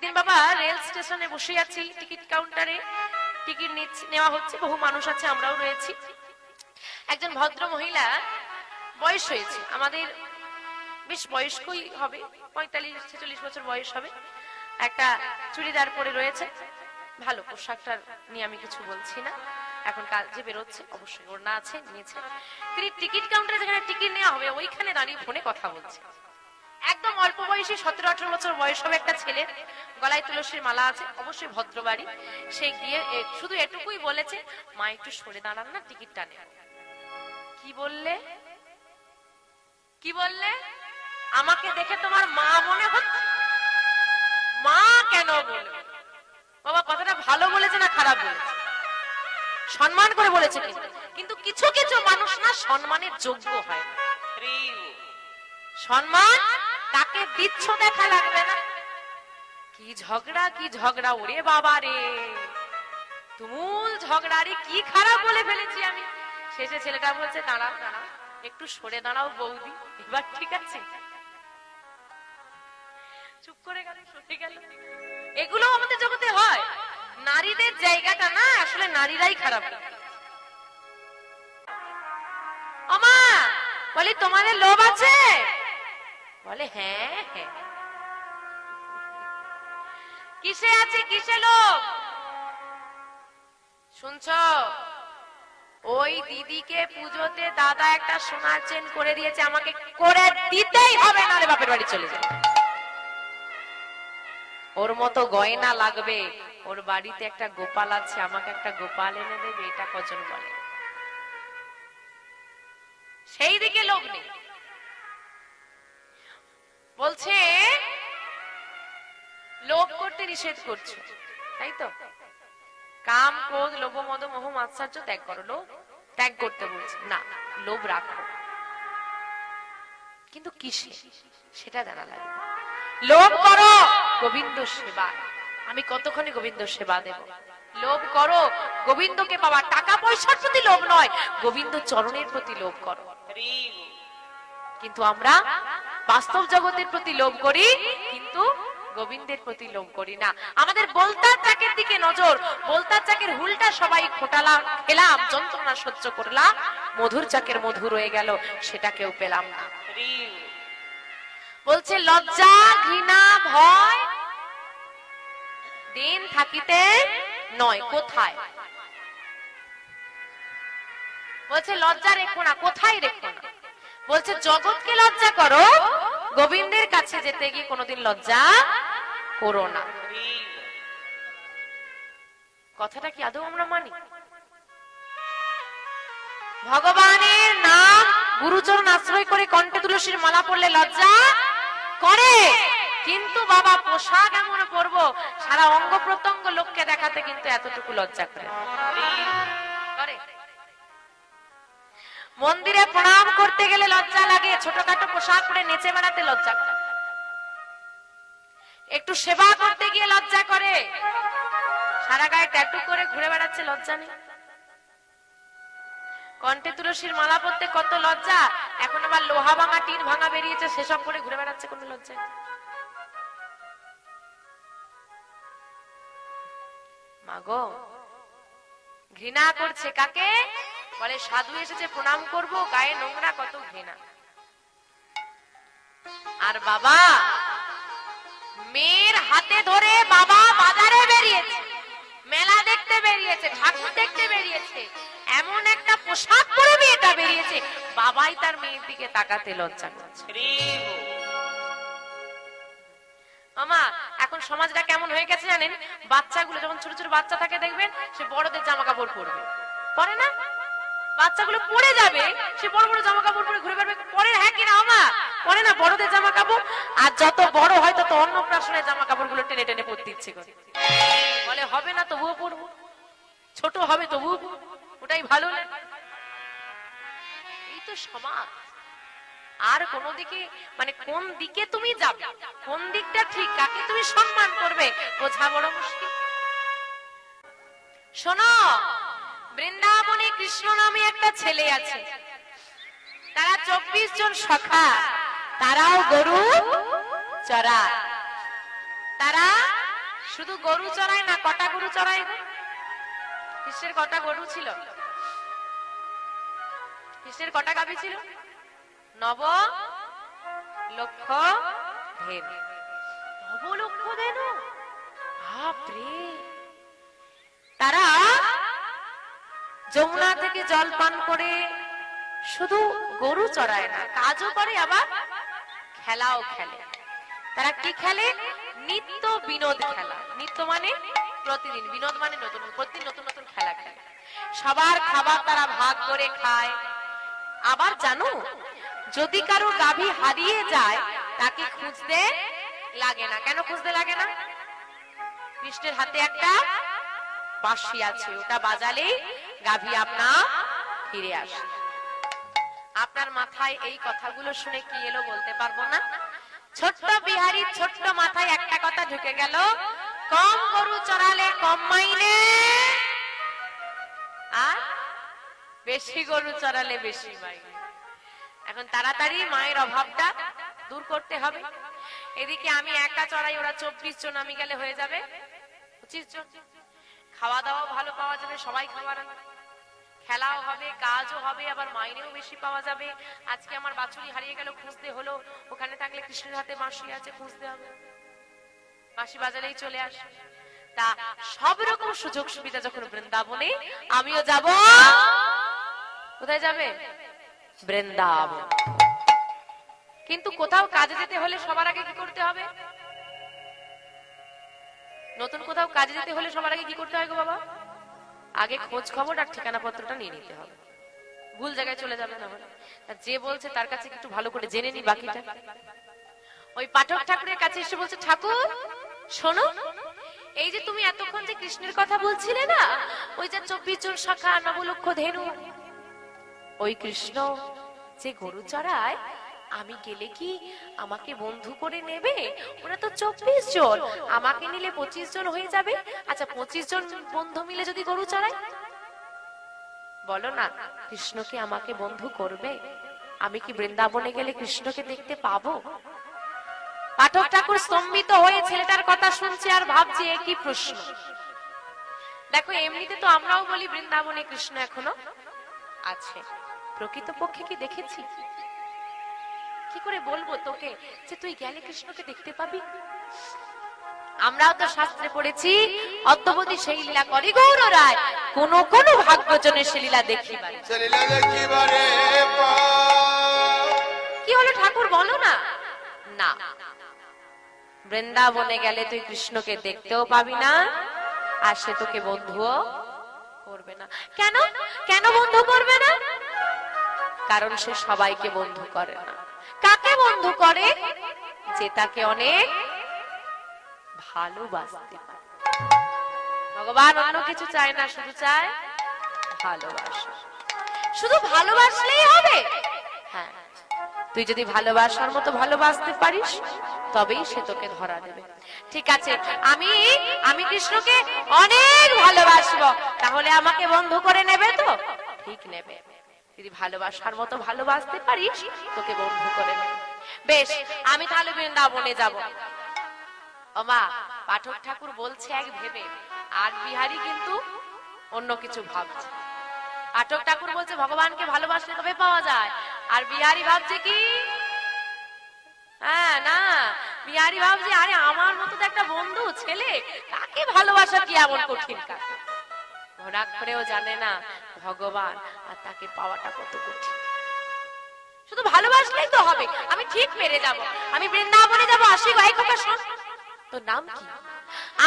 একদিন বাবা রেল স্টেশনে বসে আছি, টিকিট কাউন্টারে টিকিট নেওয়া হচ্ছে, বহু মানুষ আছে, আমরাও রয়েছি। একজন ভদ্র মহিলা, বয়স হয়েছে আমাদের, বেশ বয়স্কই হবে, 45-46 বছর বয়স হবে, একটা চুড়িদার পরে রয়েছে, ভালো পোশাকটার নিয়ে আমি কিছু বলছি না, এখন কাজে বেরোচ্ছে, অবশ্যই ওড়না আছে, নিয়েছে। তিনি টিকিট কাউন্টারে যেখানে টিকিট নেওয়া হবে ওইখানে দাঁড়িয়ে ফোনে কথা বলছে। একদম অল্প বয়সী 17-18 বছর বয়স হবে একটা ছেলে, গলায় তুলসীর মালা আছে, অবশ্যই ভদ্র বাড়ি। সে গিয়ে শুধু এটুকুই বলেছে, মা একটু সরে দাঁড়ান না, টিকিটটা নেন। কি বললে? কি বললে? আমাকে দেখে তোমার মা মনে হচ্ছে? মা কেন বলবে? বাবা কথাটা ভালো বলেছে না খারাপ বলেছে? সম্মান করে বলেছে, কিন্তু কিছু কিছু মানুষ না সম্মানের যোগ্য হয় না। সম্মান তাকে দিচ্ছ দেখা লাগবে না। কি ঝগড়া, কি ঝগড়া, ওরে বাবা রে, তুমুল ঝগড়া, রে কি খারাপ বলে ফেলেছি আমি। শেষে ছেলেটা বলছে, দাঁড়াও দাঁড়াও, একটু সরে দাঁড়াও বৌদি, এবার ঠিক আছে। চুপ করে গেল, সরে গেল। এগুলো আমাদের জগতে হয়। নারীদের জায়গাটা না আসলে নারীরাই খারাপ। আমা বলি, তোমাদের লোভ আছে? বলে হ্যাঁ হ্যাঁ। কিসে আছে, কিসে লোভ? শুনছ? ওই দিদিকে পুজোতে দাদা একটা সোনার চেন করে দিয়েছে, আমাকে করে দিতেই হবে, নারে বাপের বাড়ি চলে যাবে। ওর মতো গয়না লাগবে, ওর বাড়িতে একটা গোপাল আছে, আমাকে একটা গোপাল এনে দেবে, এটা কজন বলে? সেই দিকে লোভ নেই। বলছে লোভ করতে নিষেধ করছো, তাই তো? কাম, ক্রোধ, লোভ, মদ, মোহ, মাৎসর্য ত্যাগ করো। লোভ ত্যাগ করতে বলছে না, লোভ রাখো, কিন্তু কিসে সেটা জানা লাগবে। লোভ করো গোবিন্দ সেবা, আমি কতক্ষণে গোবিন্দ সেবা দেব। লোভ করো গোবিন্দকে পাওয়া, টাকা পয়সার প্রতি লোভ নয়, গোবিন্দ চরণের প্রতি লোভ করো। কিন্তু আমরা বাস্তব জগতের প্রতি লোভ করি, কিন্তু গোবিন্দের প্রতি লোভ করি না। আমাদের বলতার চাকের দিকে নজর, বলতার চাকের হুলটা সবাই খোটালাম, খেলাম, যন্ত্রণা সহ্য করলাম, মধুর চাকের মধু রয়ে গেল, সেটা কেউ পেলাম না। বলছে লজ্জা, ঘৃণা, ভয় দিন থাকিতে নয়, কোথায়? বলছে লজ্জা রেখো না, কোথায় রেখো না? বলছে জগৎকে লজ্জা করো, গোবিন্দের কাছে যেতে গিয়ে কোনোদিন লজ্জা করো না। কথাটা কি আদৌ আমরা মানি? ভগবানের নাম গুরুচরণ আশ্রয় করে কণ্ঠে তুলসীর মালা পড়লে লজ্জা করে, কিন্তু বাবা পোশাক এমন পরবো, সারা অঙ্গ প্রত্যঙ্গ লোককে দেখাতে কিন্তু এতটুকু লজ্জা করে। মন্দিরে প্রণাম করতে গেলে লজ্জা লাগে, ছোটখাটো পোশাক পরে নেচে বেড়াতে লজ্জা করে, একটু সেবা করতে গিয়ে লজ্জা করে, সারা গায়ে ট্যাটু করে ঘুরে বেড়াচ্ছে, লজ্জা নেই। কণ্ঠে তুলসীর মালা পড়তে কত লজ্জা, এখন আবার লোহা ভাঙা, টিন ভাঙা বেরিয়েছে, সেসব করে ঘুরে বেড়াচ্ছে, কোনো লজ্জা নেই। মাগো ঘৃণা করছে কাকে? বলে সাধু এসেছে প্রণাম করব, গায়ে নোংরা, কত ঘৃণা। আর বাবা মেয়ের হাতে ধরে বাবা বাজারে বেরিয়েছে, মেলা দেখতে বেরিয়েছে, ঠাকুর দেখতে বেরিয়েছে, এমন একটা পোশাক পরে মেয়েটা বেরিয়েছে, বাবাই তার মেয়ের দিকে তাকাতে লজ্জা করছে। মামা এখন সমাজটা কেমন হয়ে গেছে জানেন? বাচ্চাগুলো যখন ছোট ছোট বাচ্চা থাকে দেখবেন, সে বড়দের জামা কাপড় পরবে, পরে না? বাচ্চাগুলো পরে যাবে, সে বড় বড় জামা কাপড় পরে ঘুরে বেড়াবে, পরে হ্যাঁ কিনা মামা? পরে না বড়দের জামা কাপড়, আর যত বড় হয় তত অন্নপ্রাশনের জামা কাপড় গুলো টেনে টেনে পরতে ইচ্ছে করে, বলে হবে না তবুও পরবো, ছোট হবে তবুও পরবো, ওটাই ভালো লাগে। এই তো সমাজ। আর কোন দিকে মানে কোন দিকে তুমি যাবে, কোন দিকটা ঠিক, কাকে তুমি সম্মান করবে, বোঝা বড় মুশকিল। শোনো, বৃন্দাবনে কৃষ্ণ নামে একটা ছেলে আছে, তারা 24 জন সখা, তারাও গরু চড়ায়, তারা শুধু গরু চড়ায় না, কটা গরু চড়ায়? কৃষ্ণের কটা গরু ছিল? কৃষ্ণের কটা গাভী ছিল? 9 লক্ষ ধেনু। 9 লক্ষ ধেনু, বাপরে! তারা যমুনা থেকে জল পান করে শুধু গরু চড়ায় না, কাজও করে, আবার খেলাও খেলে। তারা কি খেলে? নিত্য বিনোদ খেলা। নিত্য মানে প্রতিদিন, বিনোদ মানে নতুন, প্রতিদিন নতুন নতুন খেলা খেলে। সবার খাবার তারা ভাগ করে খায়। আবার জানো, যদি কারো গাভী হারিয়ে যায় তাকে খুঁজতে লাগে না। কেন খুঁজতে লাগে না? কৃষ্ণের হাতে একটা বাঁশি আছে, ওটা বাজালেই গাভী আপনা ফিরে আসে। আপনার মাথায় এই কথাগুলো শুনে কি এলো বলতে পারবো না। ছোট্ট বিহারীর ছোট্ট মাথায় একটা কথা ঢুকে গেল, কম গরু চড়ালে কম মাইনে, আর বেশি গরু চড়ালে বেশি মাইনে। এখন তাড়াতাড়ি মায়ের অভাবটা দূর করতে হবে। এদিকে আমি একা চড়াই, ওরা 24 জন, আমি গেলে হয়ে যাবে 25 জন। খাওয়া দাওয়া ভালো পাওয়া যাবে, সবাই খাবার, খেলাও হবে, কাজও হবে, আবার মাইনেও বেশি পাওয়া যাবে। আজকে আমার বাছুরি হারিয়ে গেল, খুঁজতে হলো, ওখানে থাকলে কৃষ্ণের হাতে বাঁশি আছে, খুঁজতে হবে, বাঁশি বাজালেই চলে আসে। তা সব রকম সুযোগ সুবিধা যখন বৃন্দাবনে, আমিও যাব। কোথায় যাবে? বৃন্দাবন। কিন্তু কোথাও কাজে যেতে হলে সবার আগে কি করতে হবে? নতুন কোথাও কাজে যেতে হলে সবার আগে কি করতে হয় গো বাবা? আগে খোঁজ খবর আর ঠিকানা পত্রটা নিয়ে নিতে হবে। ভুল জায়গায় চলে যাবে না। যে বলছে তার কাছে একটু ভালো করে জেনে নি বাকিটা। ওই পাঠক ঠাকুরের কাছে এসে বলছে, ঠাকুর শোনো, এই যে তুমি এতক্ষণ যে কৃষ্ণের কথা বলছিলে না, ওই যে 24 জন শাখা 9 লক্ষ ধেনু, ওই কৃষ্ণ যে গরু চড়ায়, আমি গেলে কি আমাকে বন্ধু করে নেবে? ওরা তো 24 জন, আমাকে নিলে 25 জন হয়ে যাবে। আচ্ছা 25 জন বন্ধু মিলে যদি গরু চড়াই, বলো না কৃষ্ণ কি আমাকে বন্ধু করবে? আমি কি বৃন্দাবনে গেলে কৃষ্ণকে দেখতে পাবো? পাঠক ঠাকুর স্তম্ভিত হয়ে ছেলেটার কথা শুনছে আর ভাবছে এ কি প্রশ্ন। দেখো, এমনিতে তো আমরাও বলি বৃন্দাবনে কৃষ্ণ এখনো আছে, প্রকৃতপক্ষে কি দেখেছি? কি করে বলবো তোকে যে তুই গেলে কৃষ্ণকে দেখতে পাবি? আমরাও তো শাস্ত্রে পড়েছি, অদ্যবধি সেই লীলা করে গৌর রায়, কোন কোন ভাগ্যজনের সে লীলা দেখিবারে। কি হলো ঠাকুর বলো না? না, বৃন্দাবনে গেলে তুই কৃষ্ণকে দেখতেও পাবি না, আর সে তোকে বন্ধুও করবে না। কেন? কেন বন্ধু করবে না? কারণ সে সবাইকে বন্ধু করে না। কাকে বন্ধু করে? যে তাকে অনেক ভালোবাসতে পারে। ভগবান অন্য কিছু চায় না, শুধু চায় ভালোবাসা। শুধু ভালোবাসলেই হবে? হ্যাঁ, তুই যদি ভালোবাসার মতো ভালোবাসতে পারিস তবেই সে তোকে ধরা দেবে। ঠিক আছে, আমি কৃষ্ণকে অনেক ভালোবাসবো, তাহলে আমাকে বন্ধু করে নেবে তো? ঠিক নেবে। যদি ভালোবাসার মতো ভালোবাসতে পারিস তোকে বন্ধু করে নেবে। বেশ, আমি তাহলে বৃন্দাবনে যাব। ও মা, পাঠক ঠাকুর বলছে এক ভেবে, আর বিহারী কিন্তু অন্য কিছু ভাবছে। পাঠক ঠাকুর বলছে ভগবানকে ভালোবাসলে তবে পাওয়া যায়, আর বিহারী ভাবছে কি? হ্যাঁ না, বিহারী ভাবছে আরে আমার মতো তো একটা বন্ধু ছেলে, তাকে ভালোবাসা কি এমন কঠিন কাজ? ঘোড়া করেও জানে না ভগবান আর তাকে পাওয়াটা কত কঠিন। শুধু ভালোবাসলেই তো হবে, আমি ঠিক পেরে যাব, আমি বৃন্দাবনে যাব। আসি ভাই কোকা, শোন, তোর নাম কি?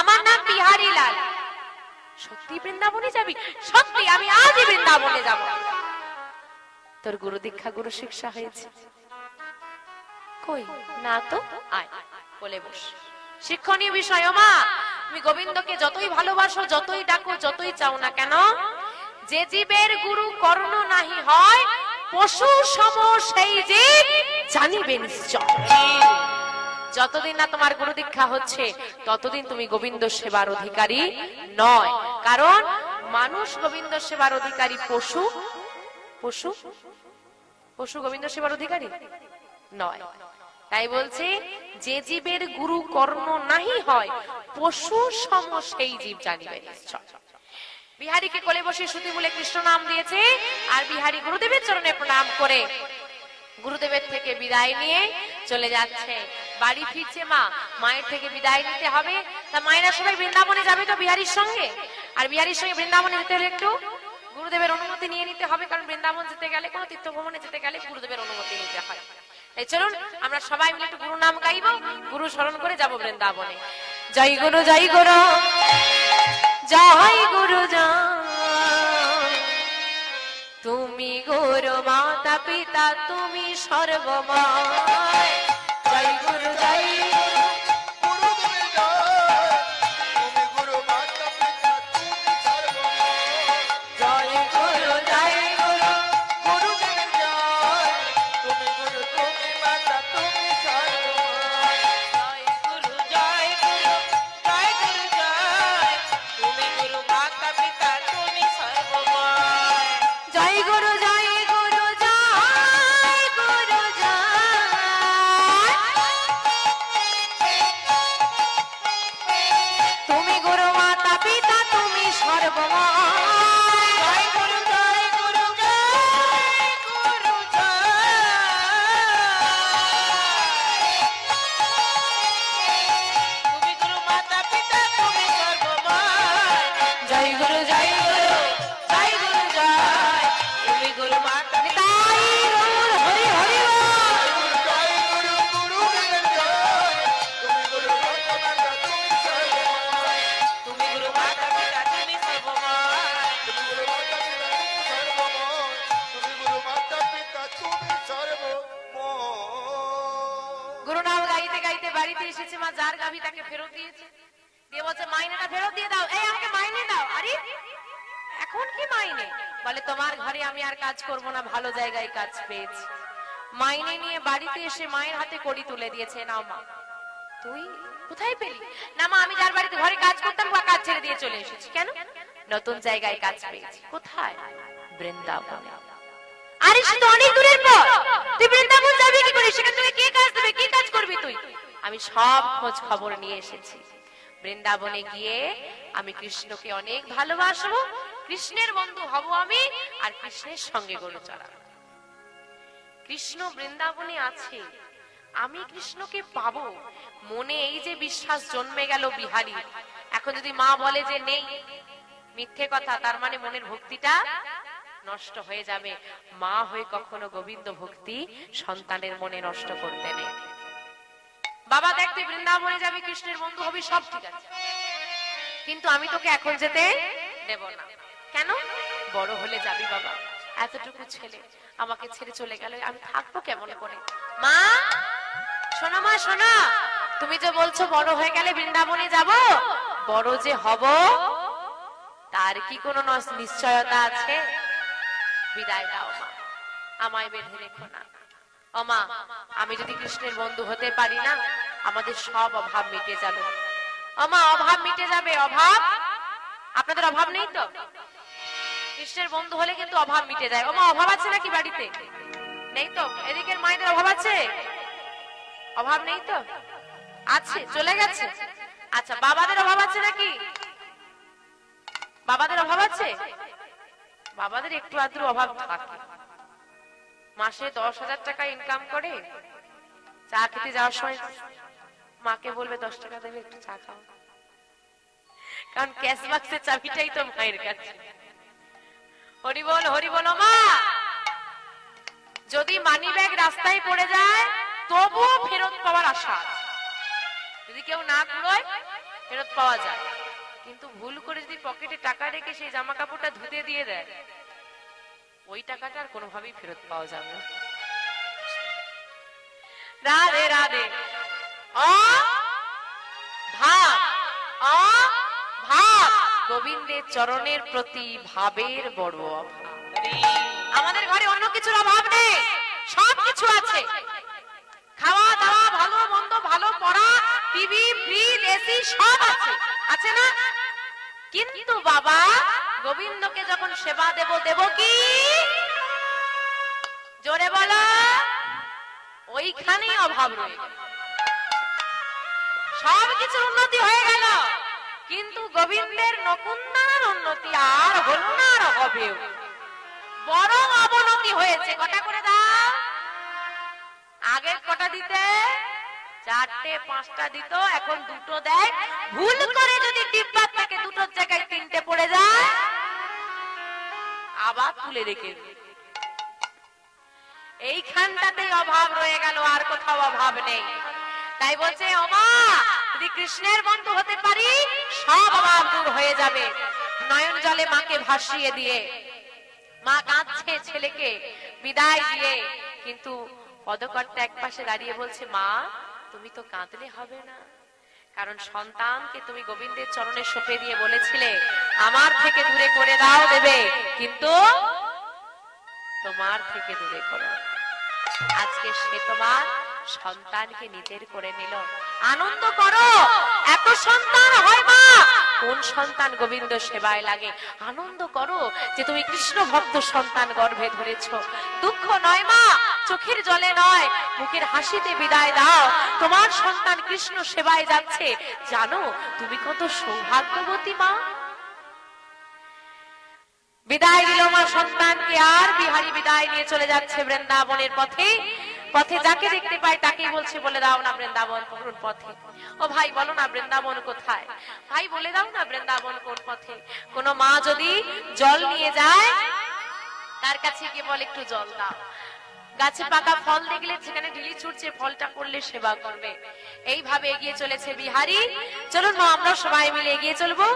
আমার নাম বিহারী লাল। সত্যি বৃন্দাবনে যাবি? সত্যি, আমি আজই বৃন্দাবনে যাব। তোর গুরু দীক্ষা গুরু শিক্ষা হয়েছে? কই না তো, আয় বলে বস। শিক্ষণীয় বিষয়, মা তুমি গোবিন্দকে যতই ভালোবাসো, যতই ডাকো, যতই চাও না কেন, যে জীবের গুরু কর্ণ নাহি হয়, পশু সম সেই জীব জানিবে নিশ্চয়। যতদিন না তোমার গুরু দীক্ষা হচ্ছে ততদিন তুমি গোবিন্দ সেবার অধিকারী নয়। কারণ মানুষ গোবিন্দ সেবার অধিকারী, পশু পশু পশু গোবিন্দ সেবার অধিকারী নয়। তাই বলছে যে জীবের গুরু কর্ণ নাহি হয় পশু সম সেই জীব জানিবে নিশ্চয়। বিহারীকে কোলে বসে শ্রুতি বলে কৃষ্ণ নাম দিয়েছে, আর বিহারী গুরুদেবের চরণে প্রণাম করে গুরুদেবের থেকে বিদায় নিয়ে চলে যাচ্ছে। বাড়ি ফিরছে মা, মায়ের থেকে বিদায় নিতে হবে। তা মায়েরা সবাই বৃন্দাবনে যাবে তো বিহারীর সঙ্গে, আর বিহারীর সঙ্গে বৃন্দাবনে যেতে হলে একটু গুরুদেবের অনুমতি নিয়ে নিতে হবে, কারণ বৃন্দাবন যেতে গেলে, কোনো তীর্থ ভ্রমণে যেতে গেলে গুরুদেবের অনুমতি নিতে হয়। তাই চলুন আমরা সবাই মিলে একটু গুরু নাম গাইব, গুরু স্মরণ করে যাব বৃন্দাবনে। জয় গুরু জয় গুরু জয় গুরু জয়, তুমি গুরু মাতা পিতা তুমি সর্বময়। জয় গুরু জয় ভালো জায়গায় কাজ পেয়েছি। মাইনে নিয়ে বাড়িতে এসে মায়ের হাতে কড়ি তুলে দিয়েছে, নাও মা। তুই কোথায় পেলি? না মা, আমি যার বাড়িতে ঘরে কাজ করতাম কাজ ছেড়ে দিয়ে চলে এসেছি। কেন? নতুন জায়গায় কাজ পেয়েছি। কোথায়? বৃন্দাবনে। আরে সে তো অনেক দূরের পর, তুই বৃন্দাবন যাবি কি করে? সেখানে তোকে কে কাজ দেবে? কি কাজ করবি তুই? আমি সব খোঁজ খবর নিয়ে এসেছি। বৃন্দাবনে গিয়ে আমি কৃষ্ণকে অনেক ভালোবাসবো, কৃষ্ণের বন্ধু হব আমি, আর কৃষ্ণের সঙ্গে গরু চড়াবো। কৃষ্ণ বৃন্দাবনে আছে, আমি কৃষ্ণকে পাবো, মনে এই যে বিশ্বাস জন্মে গেল বিহারী। এখন যদি মা বলে যে নেই, মিথ্যে কথা, তার মানে মনের ভক্তিটা নষ্ট হয়ে যাবে। মা হয়ে কখনো গোবিন্দ ভক্তি সন্তানের মনে নষ্ট করতে নেই। বাবা দেখতে বৃন্দাবনে যাবে, কৃষ্ণের বন্ধু হবি, সব ঠিক আছে, কিন্তু আমি তোকে এখন যেতে দেব না। কেন? বড় হলে যাবি বাবা, এতটুকু ছেলে আমাকে ছেড়ে চলে গেল, আমি থাকবো কেমন করে? মা শোনো, মা শোনো, তুমি যে বলছো বড় হয়ে গেলে বৃন্দাবনে যাব, বড় যে হব তার কি কোনো নিশ্চয়তা আছে? বিদায় দাও মা, আমায় বেঁধে রেখো না। ও মা, আমি যদি কৃষ্ণের বন্ধু হতে পারি না, আমাদের সব অভাব মিটে যাবে। ও মা, অভাব মিটে যাবে। অভাব? আপনাদের অভাব নেই তো? কৃষ্ণের বন্ধু হলে কিন্তু অভাব মিটে যায়। ও মা, অভাব আছে নাকি বাড়িতে? নেই তো? এদিকের মায়েদের অভাব আছে? অভাব নেই তো? আছে, চলে গেছে। আচ্ছা, বাবাদের অভাব আছে নাকি? বাবাদের অভাব আছে? বাবাদের একটু আধটু অভাব থাকে। মাসে 10,000 টাকা ইনকাম করে, চা খেতে যাওয়ার সময় মাকে বলবে 10 টাকা দেবে, একটু চা খাও, কারণ ক্যাশ বাক্সের চাবিটাই তো মায়ের কাছে। হরি বল, হরি বল। মা, যদি মানি ব্যাগ রাস্তায় পড়ে যায় তবুও ফেরত পাওয়ার আশা আছে। যদি কেউ না কুড়োয় ফেরত পাওয়া যায়, কিন্তু ভুল করে যদি পকেটে টাকা রেখে সেই জামা কাপড়টা ধুতে দিয়ে দেয়, ওই টাকাটা আর কোনোভাবেই ফেরত পাওয়া যাবে না। রাধে রাধে। ভাব, ভাব, গোবিন্দের চরণের প্রতি ভাবের বড় অভাব। আমাদের ঘরে অন্য কিছুর অভাব নেই, সব কিছু আছে। খাওয়া দাওয়া, ভালো মন্দ, ভালো পড়া, টিভি, ফ্রিজ, এসি সব আছে, আছে না? কিন্তু বাবা, গোবিন্দকে যখন সেবা দেব, দেব কি? জোরে বলো। ওইখানেই অভাব রয়ে গেল। সব কিছুর উন্নতি হয়ে গেল, কিন্তু গোবিন্দের নকুন্দার উন্নতি আর হলো না, আর হবেও, বরং অবনতি হয়েছে। কটা করে দাও? আগে কটা দিতে? 4টে 5টা দিত, এখন 2টো দেয়। ভুল করে যদি ডিব্বার থেকে 2টোর জায়গায় 3টে পড়ে যায়, আবার তুলে রেখে এইখানটাতেই অভাব রয়ে গেল, আর কোথাও অভাব নেই। তাই বলছে, ওমা যদি কৃষ্ণের বন্ধু হতে পারি সব অভাব দূর হয়ে যাবে। নয়ন জলে মাকে ভাসিয়ে দিয়ে, মা কাঁদছে ছেলেকে বিদায় দিয়ে, কিন্তু পদকর্তা একপাশে দাঁড়িয়ে বলছে, মা তুমি তো কাঁদলে হবে না, কারণ সন্তানকে তুমি গোবিন্দের চরণে সঁপে দিয়ে বলেছিলে আমার থেকে দূরে করে দাও দেবে, কিন্তু তোমার থেকে দূরে করো। আজকে সে তোমার সন্তানকে নিজের করে নিল। আনন্দ করো, এত সন্তান হয় মা, কোন সন্তান গোবিন্দ সেবায় লাগে। আনন্দ করো যে তুমি কৃষ্ণ ভক্ত সন্তান গর্ভে ধরেছ। দুঃখ নয় মা, চোখের জলে নয়, মুখের হাসিতে বিদায় দাও। তোমার সন্তান কৃষ্ণ সেবায় যাচ্ছে, জানো তুমি কত সৌভাগ্যবতী মা। বিদায় দিল মা সন্তানকে, আর বিহারী বিদায় নিয়ে চলে যাচ্ছে বৃন্দাবনের পথে। পথে যাকে দেখতে পায় তাকেই বলছে, বলে দাও না বৃন্দাবন কোন পথে। ও ভাই বলো না বৃন্দাবন কোথায়? ভাই বলে দাও না বৃন্দাবন কোন পথে। কোন মা যদি জল নিয়ে যায়, তার কাছে গিয়ে বলে একটু জল দাও। গাছে পাকা ফল দেখলে সেখানে ঢিলি ছুটছে, ফলটা করলে সেবা করবে। এইভাবে এগিয়ে চলেছে বিহারী। চলুন মা আমরা সবাই মিলে এগিয়ে চলবো।